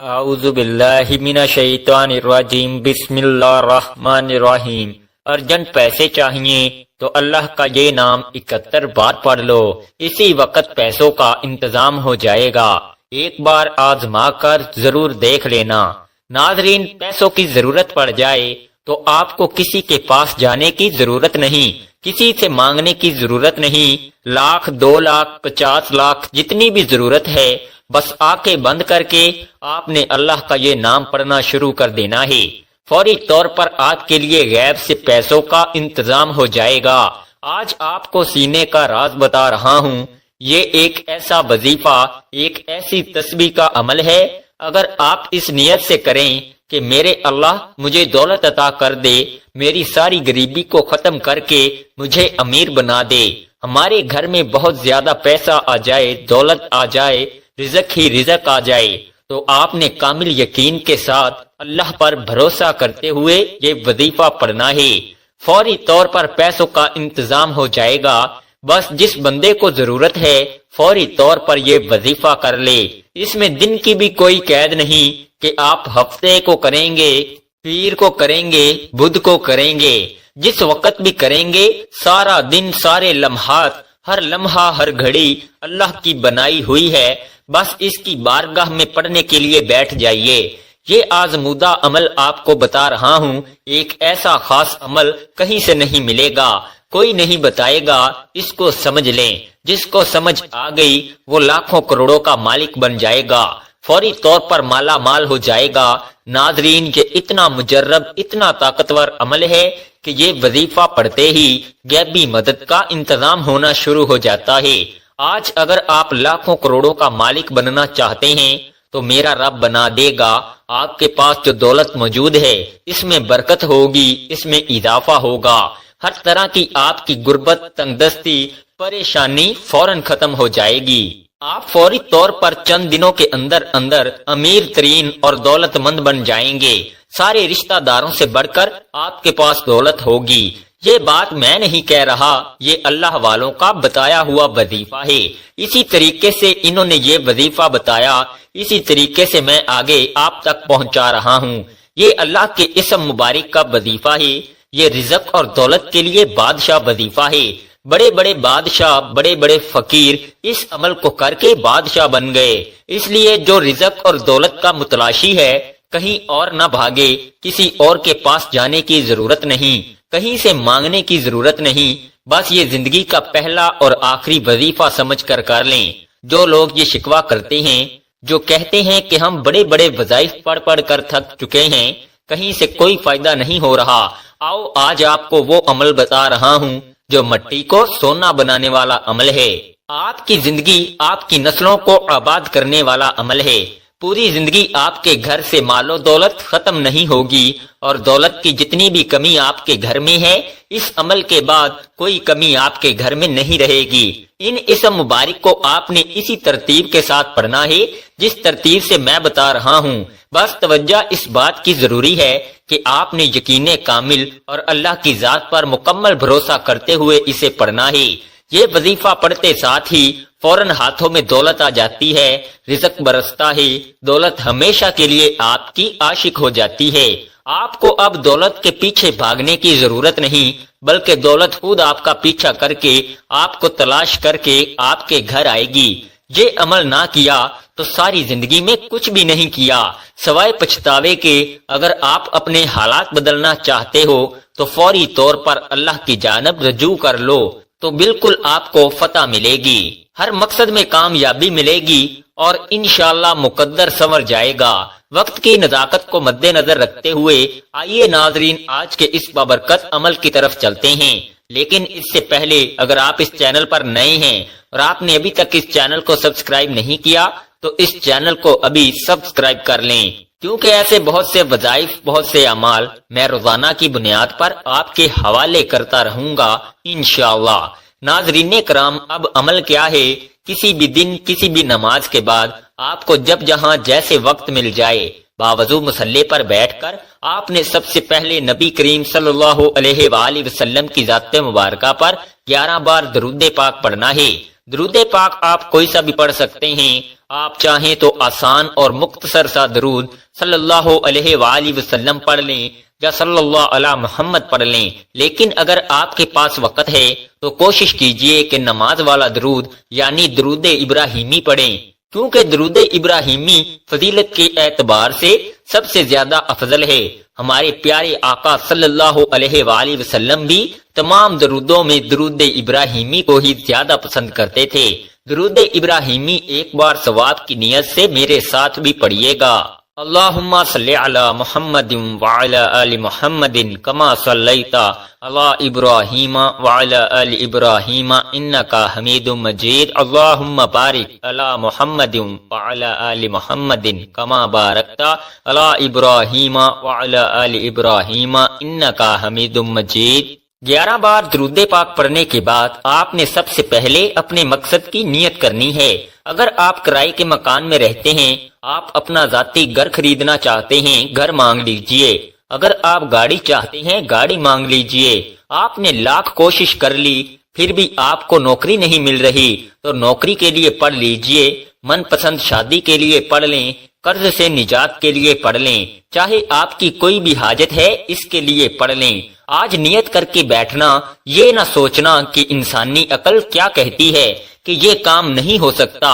اعوذ باللہ من الشیطان الرجیم بسم اللہ الرحمن الرحیم۔ ارجنٹ پیسے چاہیے تو اللہ کا یہ نام 71 بار پڑھ لو، اسی وقت پیسوں کا انتظام ہو جائے گا۔ ایک بار آزما کر ضرور دیکھ لینا۔ ناظرین، پیسوں کی ضرورت پڑ جائے تو آپ کو کسی کے پاس جانے کی ضرورت نہیں، کسی سے مانگنے کی ضرورت نہیں۔ 1,00,000 2,00,000 50 لاکھ جتنی بھی ضرورت ہے، بس آنکھیں بند کر کے آپ نے اللہ کا یہ نام پڑھنا شروع کر دینا ہے۔ فوری طور پر آپ کے لیے غیب سے پیسوں کا انتظام ہو جائے گا۔ آج آپ کو سینے کا راز بتا رہا ہوں۔ یہ ایک ایسا وظیفہ، ایک ایسی تسبیح کا عمل ہے، اگر آپ اس نیت سے کریں کہ میرے اللہ مجھے دولت عطا کر دے، میری ساری غریبی کو ختم کر کے مجھے امیر بنا دے، ہمارے گھر میں بہت زیادہ پیسہ آ جائے، دولت آ جائے، رزق ہی رزق آ جائے، تو آپ نے کامل یقین کے ساتھ اللہ پر بھروسہ کرتے ہوئے یہ وظیفہ پڑھنا ہے۔ فوری طور پر پیسوں کا انتظام ہو جائے گا۔ بس جس بندے کو ضرورت ہے فوری طور پر یہ وظیفہ کر لے۔ اس میں دن کی بھی کوئی قید نہیں کہ آپ ہفتے کو کریں گے، پیر کو کریں گے، بدھ کو کریں گے، جس وقت بھی کریں گے، سارا دن، سارے لمحات، ہر لمحہ، ہر گھڑی اللہ کی بنائی ہوئی ہے۔ بس اس کی بارگاہ میں پڑھنے کے لیے بیٹھ جائیے۔ یہ آزمودہ عمل آپ کو بتا رہا ہوں، ایک ایسا خاص عمل کہیں سے نہیں ملے گا، کوئی نہیں بتائے گا، اس کو سمجھ لیں۔ جس کو سمجھ آ گئی وہ لاکھوں کروڑوں کا مالک بن جائے گا، فوری طور پر مالا مال ہو جائے گا۔ ناظرین، یہ اتنا مجرب، اتنا طاقتور عمل ہے کہ یہ وظیفہ پڑھتے ہی غیبی مدد کا انتظام ہونا شروع ہو جاتا ہے۔ آج اگر آپ لاکھوں کروڑوں کا مالک بننا چاہتے ہیں تو میرا رب بنا دے گا۔ آپ کے پاس جو دولت موجود ہے اس میں برکت ہوگی، اس میں اضافہ ہوگا، ہر طرح کی آپ کی غربت، تنگ دستی، پریشانی فوراً ختم ہو جائے گی۔ آپ فوری طور پر چند دنوں کے اندر اندر امیر ترین اور دولت مند بن جائیں گے۔ سارے رشتہ داروں سے بڑھ کر آپ کے پاس دولت ہوگی۔ یہ بات میں نہیں کہہ رہا، یہ اللہ والوں کا بتایا ہوا وظیفہ ہے۔ اسی طریقے سے انہوں نے یہ وظیفہ بتایا، اسی طریقے سے میں آگے آپ تک پہنچا رہا ہوں۔ یہ اللہ کے اسم مبارک کا وظیفہ ہے۔ یہ رزق اور دولت کے لیے بادشاہ وظیفہ ہے۔ بڑے بڑے بادشاہ، بڑے بڑے فقیر اس عمل کو کر کے بادشاہ بن گئے۔ اس لیے جو رزق اور دولت کا متلاشی ہے، کہیں اور نہ بھاگے، کسی اور کے پاس جانے کی ضرورت نہیں، کہیں سے مانگنے کی ضرورت نہیں، بس یہ زندگی کا پہلا اور آخری وظیفہ سمجھ کر کر لیں۔ جو لوگ یہ شکوہ کرتے ہیں، جو کہتے ہیں کہ ہم بڑے بڑے وظائف پڑھ پڑھ کر تھک چکے ہیں، کہیں سے کوئی فائدہ نہیں ہو رہا، آؤ آج آپ کو وہ عمل بتا رہا ہوں جو مٹی کو سونا بنانے والا عمل ہے۔ آپ کی زندگی، آپ کی نسلوں کو آباد کرنے والا عمل ہے۔ پوری زندگی آپ کے گھر سے مال و دولت ختم نہیں ہوگی، اور دولت کی جتنی بھی کمی آپ کے گھر میں ہے، اس عمل کے بعد کوئی کمی آپ کے گھر میں نہیں رہے گی۔ ان اسم مبارک کو آپ نے اسی ترتیب کے ساتھ پڑھنا ہے جس ترتیب سے میں بتا رہا ہوں۔ بس توجہ اس بات کی ضروری ہے کہ آپ نے یقین کامل اور اللہ کی ذات پر مکمل بھروسہ کرتے ہوئے اسے پڑھنا ہے۔ یہ وظیفہ پڑھتے ساتھ ہی فوراً ہاتھوں میں دولت آ جاتی ہے، رزق برستا ہے، دولت ہمیشہ کے لیے آپ کی عاشق ہو جاتی ہے۔ آپ کو اب دولت کے پیچھے بھاگنے کی ضرورت نہیں، بلکہ دولت خود آپ کا پیچھا کر کے، آپ کو تلاش کر کے آپ کے گھر آئے گی۔ یہ عمل نہ کیا تو ساری زندگی میں کچھ بھی نہیں کیا، سوائے پچھتاوے کے۔ اگر آپ اپنے حالات بدلنا چاہتے ہو تو فوری طور پر اللہ کی جانب رجوع کر لو، تو بالکل آپ کو فتح ملے گی، ہر مقصد میں کامیابی ملے گی، اور انشاءاللہ مقدر سنور جائے گا۔ وقت کی نزاکت کو مد نظر رکھتے ہوئے آئیے ناظرین آج کے اس بابرکت عمل کی طرف چلتے ہیں۔ لیکن اس سے پہلے اگر آپ اس چینل پر نئے ہیں اور آپ نے ابھی تک اس چینل کو سبسکرائب نہیں کیا تو اس چینل کو ابھی سبسکرائب کر لیں، کیونکہ ایسے بہت سے وظائف، بہت سے اعمال میں روزانہ کی بنیاد پر آپ کے حوالے کرتا رہوں گا انشاءاللہ۔ ناظرین کرام، اب عمل کیا ہے؟ کسی بھی دن، کسی بھی نماز کے بعد آپ کو جب جہاں جیسے وقت مل جائے، باوضو مصلی پر بیٹھ کر آپ نے سب سے پہلے نبی کریم صلی اللہ علیہ وآلہ وسلم کی ذات مبارکہ پر 11 بار درود پاک پڑھنا ہے۔ درود پاک آپ کوئی سا بھی پڑھ سکتے ہیں۔ آپ چاہیں تو آسان اور مختصر سا درود صلی اللہ علیہ وآلہ وسلم پڑھ لیں یا صلی اللہ علی محمد پڑھ لیں، لیکن اگر آپ کے پاس وقت ہے تو کوشش کیجئے کہ نماز والا درود یعنی درود ابراہیمی پڑھیں، کیونکہ درود ابراہیمی فضیلت کے اعتبار سے سب سے زیادہ افضل ہے۔ ہمارے پیارے آقا صلی اللہ علیہ وآلہ وسلم بھی تمام درودوں میں درود ابراہیمی کو ہی زیادہ پسند کرتے تھے۔ درود ابراہیمی ایک بار ثواب کی نیت سے میرے ساتھ بھی پڑھیے گا۔ اللہم صلی علی محمد وعلی آل محمد کما صلیت علی ابراہیم وعلی آل ابراہیم انکا حمید مجید۔ اللہم بارک علی محمد وعلی آل محمد کما بارکت علی ابراہیم وعلی آل ابراہیم انکا حمید مجید۔ 11 بار درود پاک پڑھنے کے بعد آپ نے سب سے پہلے اپنے مقصد کی نیت کرنی ہے۔ اگر آپ کرائے کے مکان میں رہتے ہیں، آپ اپنا ذاتی گھر خریدنا چاہتے ہیں، گھر مانگ لیجئے۔ اگر آپ گاڑی چاہتے ہیں، گاڑی مانگ لیجئے۔ آپ نے لاکھ کوشش کر لی پھر بھی آپ کو نوکری نہیں مل رہی تو نوکری کے لیے پڑھ لیجئے، من پسند شادی کے لیے پڑھ لیں، قرض سے نجات کے لیے پڑھ لیں، چاہے آپ کی کوئی بھی حاجت ہے اس کے لیے پڑھ لیں۔ آج نیت کر کے بیٹھنا، یہ نہ سوچنا کہ انسانی عقل کیا کہتی ہے کہ یہ کام نہیں ہو سکتا۔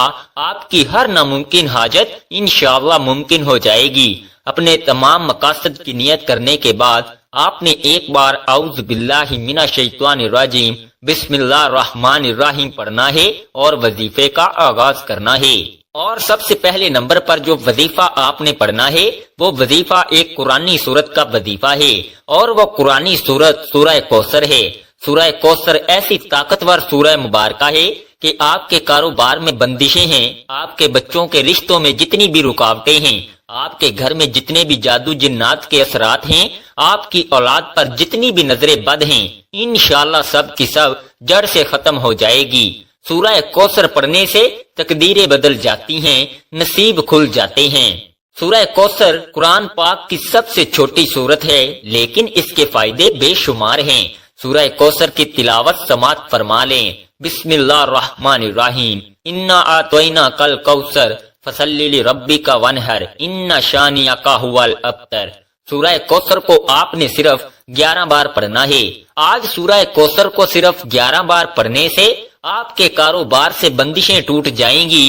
آپ کی ہر ناممکن حاجت انشاءاللہ ممکن ہو جائے گی۔ اپنے تمام مقاصد کی نیت کرنے کے بعد آپ نے ایک بار اعوذ باللہ من الشیطان الرجیم بسم اللہ الرحمن الرحیم پڑھنا ہے اور وظیفے کا آغاز کرنا ہے۔ اور سب سے پہلے نمبر پر جو وظیفہ آپ نے پڑھنا ہے وہ وظیفہ ایک قرآنی سورت کا وظیفہ ہے، اور وہ قرآنی سورت سورہ کوثر ہے۔ سورہ کوثر ایسی طاقتور سورہ مبارکہ ہے کہ آپ کے کاروبار میں بندشیں ہیں، آپ کے بچوں کے رشتوں میں جتنی بھی رکاوٹیں ہیں، آپ کے گھر میں جتنے بھی جادو جنات کے اثرات ہیں، آپ کی اولاد پر جتنی بھی نظریں بد ہیں، انشاءاللہ سب کی سب جڑ سے ختم ہو جائے گی۔ سورہ کوثر پڑھنے سے تقدیریں بدل جاتی ہیں، نصیب کھل جاتے ہیں۔ سورہ کوثر قرآن پاک کی سب سے چھوٹی سورت ہے، لیکن اس کے فائدے بے شمار ہیں۔ سورہ کوثر کی تلاوت سماعت فرما لیں۔ بسم اللہ الرحمن الرحیم انا اعطیناک الکوثر فصلی لربک وانحر ان شانئک ھو الابتر۔ سورہ کوثر کو آپ نے صرف 11 بار پڑھنا ہے۔ آج سورہ کوثر کو صرف 11 بار پڑھنے سے آپ کے کاروبار سے بندشیں ٹوٹ جائیں گی،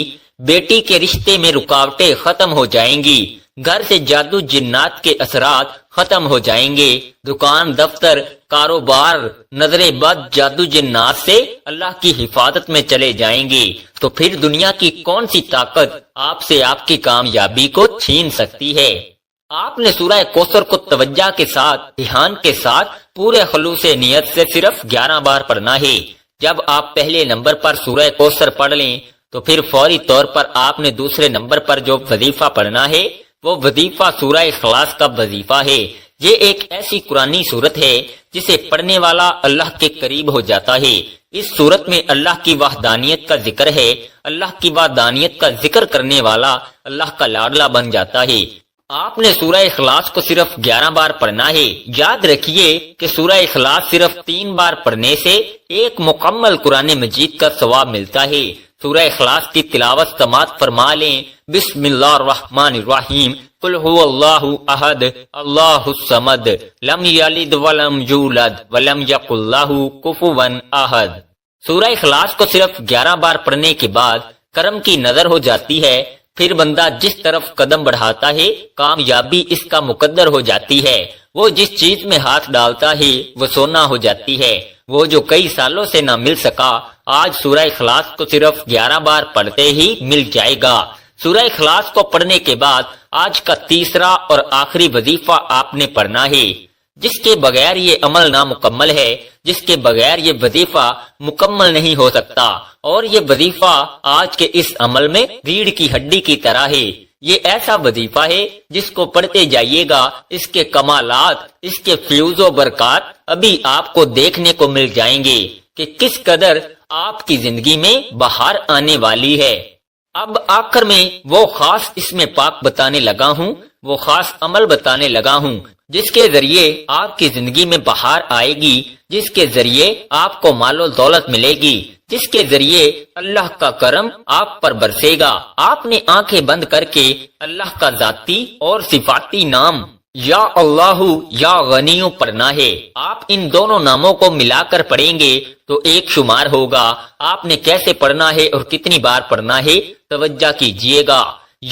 بیٹی کے رشتے میں رکاوٹیں ختم ہو جائیں گی، گھر سے جادو جنات کے اثرات ختم ہو جائیں گے، دکان دفتر کاروبار نظر بد جادو جنات سے اللہ کی حفاظت میں چلے جائیں گے۔ تو پھر دنیا کی کون سی طاقت آپ سے آپ کی کامیابی کو چھین سکتی ہے؟ آپ نے سورہ کوثر کو توجہ کے ساتھ، دھیان کے ساتھ، پورے خلوص نیت سے صرف 11 بار پڑھنا ہے۔ جب آپ پہلے نمبر پر سورہ کوثر پڑھ لیں تو پھر فوری طور پر آپ نے دوسرے نمبر پر جو وظیفہ پڑھنا ہے وہ وظیفہ سورہ اخلاص کا وظیفہ ہے۔ یہ ایک ایسی قرآنی سورت ہے جسے پڑھنے والا اللہ کے قریب ہو جاتا ہے۔ اس سورت میں اللہ کی وحدانیت کا ذکر ہے، اللہ کی وحدانیت کا ذکر کرنے والا اللہ کا لاڈلا بن جاتا ہے۔ آپ نے سورہ اخلاص کو صرف 11 بار پڑھنا ہے۔ یاد رکھیے کہ سورہ اخلاص صرف 3 بار پڑھنے سے ایک مکمل قرآن مجید کا ثواب ملتا ہے۔ سورہ اخلاص کی تلاوت سماعت فرما لیں۔ بسم اللہ الرحمن الرحیم قل هو اللہ احد اللہ الصمد لم یلد ولم یولد ولم یکن لہ کفوا احد۔ سورہ اخلاص کو صرف 11 بار پڑھنے کے بعد کرم کی نظر ہو جاتی ہے، پھر بندہ جس طرف قدم بڑھاتا ہے کامیابی اس کا مقدر ہو جاتی ہے۔ وہ جس چیز میں ہاتھ ڈالتا ہے وہ سونا ہو جاتی ہے۔ وہ جو کئی سالوں سے نہ مل سکا آج سورہ اخلاص کو صرف 11 بار پڑھتے ہی مل جائے گا۔ سورہ اخلاص کو پڑھنے کے بعد آج کا تیسرا اور آخری وظیفہ آپ نے پڑھنا ہے۔ جس کے بغیر یہ عمل نامکمل ہے، جس کے بغیر یہ وظیفہ مکمل نہیں ہو سکتا، اور یہ وظیفہ آج کے اس عمل میں ریڑھ کی ہڈی کی طرح ہے۔ یہ ایسا وظیفہ ہے جس کو پڑھتے جائیے گا، اس کے کمالات، اس کے فیوز و برکات ابھی آپ کو دیکھنے کو مل جائیں گے کہ کس قدر آپ کی زندگی میں بہار آنے والی ہے۔ اب آخر میں وہ خاص اس میں پاک بتانے لگا ہوں، وہ خاص عمل بتانے لگا ہوں جس کے ذریعے آپ کی زندگی میں بہار آئے گی، جس کے ذریعے آپ کو مال و دولت ملے گی، جس کے ذریعے اللہ کا کرم آپ پر برسے گا۔ آپ نے آنکھیں بند کر کے اللہ کا ذاتی اور صفاتی نام یا اللہ یا غنیوں پڑھنا ہے۔ آپ ان دونوں ناموں کو ملا کر پڑھیں گے تو ایک شمار ہوگا۔ آپ نے کیسے پڑھنا ہے اور کتنی بار پڑھنا ہے توجہ کیجئے گا۔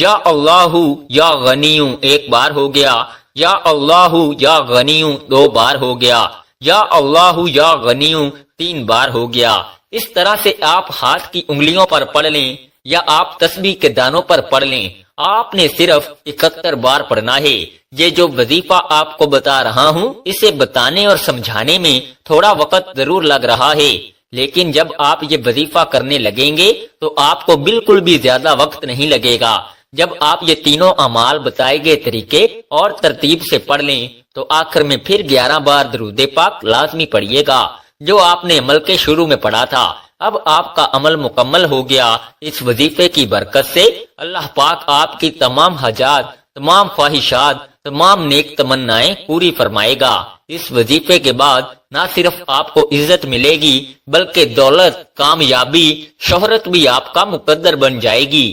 یا اللہ یا غنیوں ایک بار ہو گیا، یا اللہ یا غنیوں دو بار ہو گیا، یا اللہ یا غنیوں تین بار ہو گیا۔ اس طرح سے آپ ہاتھ کی انگلیوں پر پڑھ لیں یا آپ تسبیح کے دانوں پر پڑھ لیں۔ آپ نے صرف 71 بار پڑھنا ہے۔ یہ جو وظیفہ آپ کو بتا رہا ہوں اسے بتانے اور سمجھانے میں تھوڑا وقت ضرور لگ رہا ہے، لیکن جب آپ یہ وظیفہ کرنے لگیں گے تو آپ کو بالکل بھی زیادہ وقت نہیں لگے گا۔ جب آپ یہ تینوں اعمال بتائے گئے طریقے اور ترتیب سے پڑھ لیں تو آخر میں پھر 11 بار درود پاک لازمی پڑھیے گا جو آپ نے عمل کے شروع میں پڑھا تھا۔ اب آپ کا عمل مکمل ہو گیا۔ اس وظیفے کی برکت سے اللہ پاک آپ کی تمام حاجات، تمام خواہشات، تمام نیک تمنائیں پوری فرمائے گا۔ اس وظیفے کے بعد نہ صرف آپ کو عزت ملے گی بلکہ دولت، کامیابی، شہرت بھی آپ کا مقدر بن جائے گی۔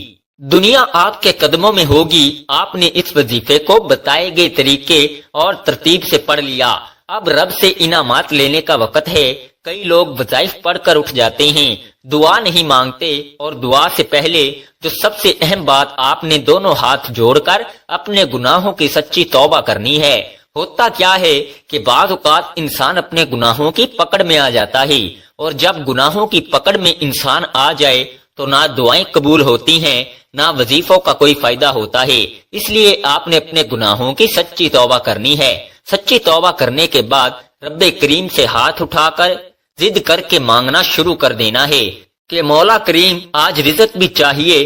دنیا آپ کے قدموں میں ہوگی۔ آپ نے اس وظیفے کو بتائے گئے طریقے اور ترتیب سے پڑھ لیا۔ اب رب سے انعامات لینے کا وقت ہے۔ کئی لوگ وظائف پڑھ کر اٹھ جاتے ہیں، دعا نہیں مانگتے، اور دعا سے پہلے جو سب سے اہم بات آپ نے دونوں ہاتھ جوڑ کر اپنے گناہوں کی سچی توبہ کرنی ہے۔ ہوتا کیا ہے کہ بعض اوقات انسان اپنے گناہوں کی پکڑ میں آ جاتا ہے، اور جب گناہوں کی پکڑ میں انسان آ جائے تو نہ دعائیں قبول ہوتی ہیں نہ وظیفوں کا کوئی فائدہ ہوتا ہے۔ اس لیے آپ نے اپنے گناہوں کی سچی توبہ کرنی ہے۔ سچی توبہ کرنے کے بعد رب کریم سے ہاتھ اٹھا کر ضد کر کے مانگنا شروع کر دینا ہے کہ مولا کریم آج رزق بھی چاہیے،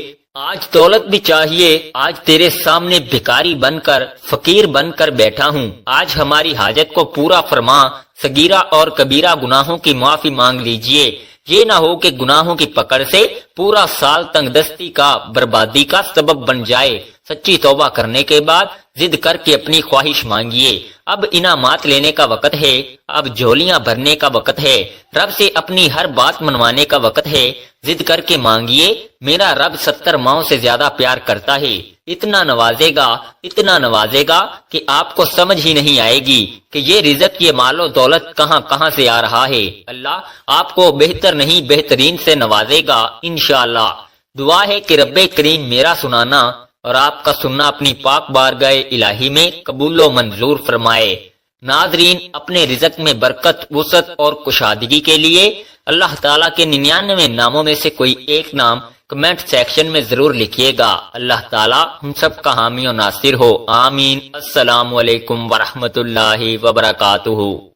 آج دولت بھی چاہیے، آج تیرے سامنے بھکاری بن کر، فقیر بن کر بیٹھا ہوں، آج ہماری حاجت کو پورا فرما، صغیرہ اور کبیرہ گناہوں کی معافی مانگ لیجئے۔ یہ نہ ہو کہ گناہوں کی پکڑ سے پورا سال تنگ دستی کا، بربادی کا سبب بن جائے۔ سچی توبہ کرنے کے بعد ضد کر کے اپنی خواہش مانگیے۔ اب انعامات لینے کا وقت ہے، اب جھولیاں بھرنے کا وقت ہے، رب سے اپنی ہر بات منوانے کا وقت ہے۔ ضد کر کے مانگیے، میرا رب 70 ماؤں سے زیادہ پیار کرتا ہے، اتنا نوازے گا کہ آپ کو سمجھ ہی نہیں آئے گی کہ یہ رزق، یہ مال و دولت کہاں سے آ رہا ہے۔ اللہ آپ کو بہتر نہیں بہترین سے نوازے گا انشاءاللہ۔ دعا ہے کہ رب کریم میرا سنانا اور آپ کا سننا اپنی پاک بارگاہ الہی میں قبول و منظور فرمائے۔ ناظرین، اپنے رزق میں برکت، وسعت اور کشادگی کے لیے اللہ تعالیٰ کے 99 ناموں میں سے کوئی ایک نام کمنٹ سیکشن میں ضرور لکھیے گا۔ اللہ تعالیٰ ہم سب کا حامی و ناصر ہو، آمین۔ السلام علیکم ورحمۃ اللہ وبرکاتہ۔